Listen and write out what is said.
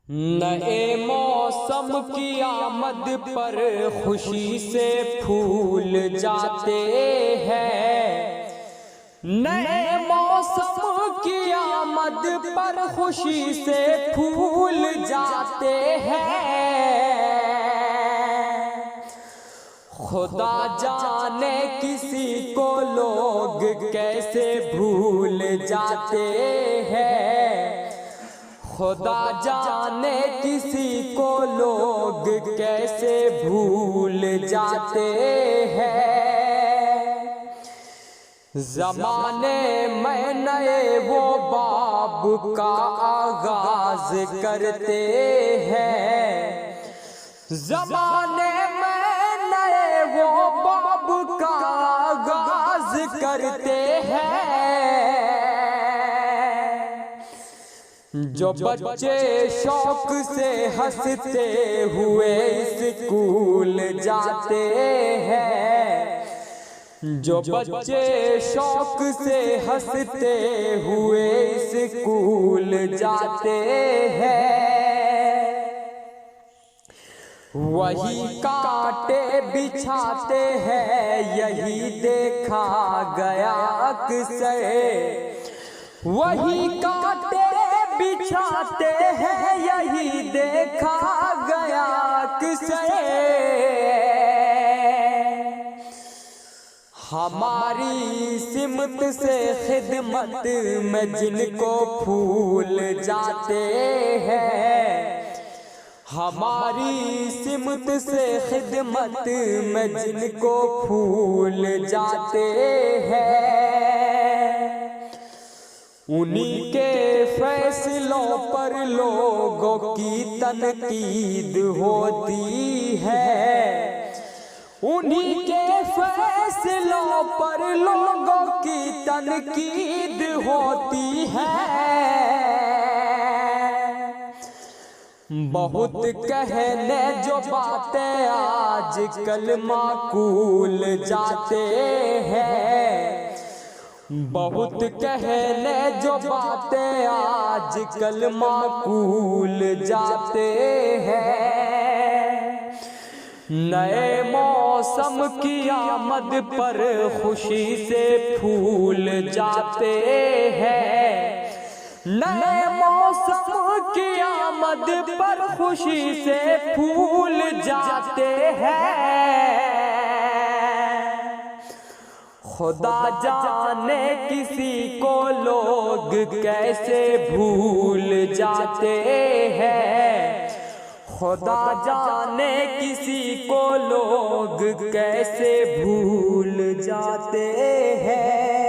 नए मौसम की आमद पर खुशी से फूल जाते हैं। नए मौसम की आमद पर खुशी से फूल जाते हैं। खुदा जाने किसी को लोग कैसे भूल जाते हैं। खुदा जाने किसी को लोग कैसे भूल जाते हैं। ज़माने में नए वो बाब का आगाज करते हैं। ज़माने में नए वो बाब का आगाज करते हैं। जो बच्चे शौक से हंसते हुए स्कूल जाते हैं। जो बच्चे शौक से हंसते हुए स्कूल जाते हैं। वही कांटे बिछाते हैं, यही देखा गया अक्सर। वही कांटे बिछाते हैं, यही देखा गया किसे। हमारी सिमत से खिदमत में जिनको फूल जाते हैं। हमारी सिमत से खिदमत में जिनको फूल जाते हैं। उन्हीं के फैसलों पर लोगों की तनकीद होती है। उन्हीं के फैसलों पर लोगों की तनकीद होती है। बहुत कहने जो बातें आजकल माकूल जाते हैं। बहुत कहने जो बातें आजकल माकूल जाते हैं। नए मौसम की आमद पर खुशी से फूल जाते हैं। नए मौसम की आमद पर खुशी से फूल जाते हैं। खुदा जाने किसी को लोग कैसे भूल जाते हैं। खुदा जाने किसी को लोग कैसे भूल जाते हैं।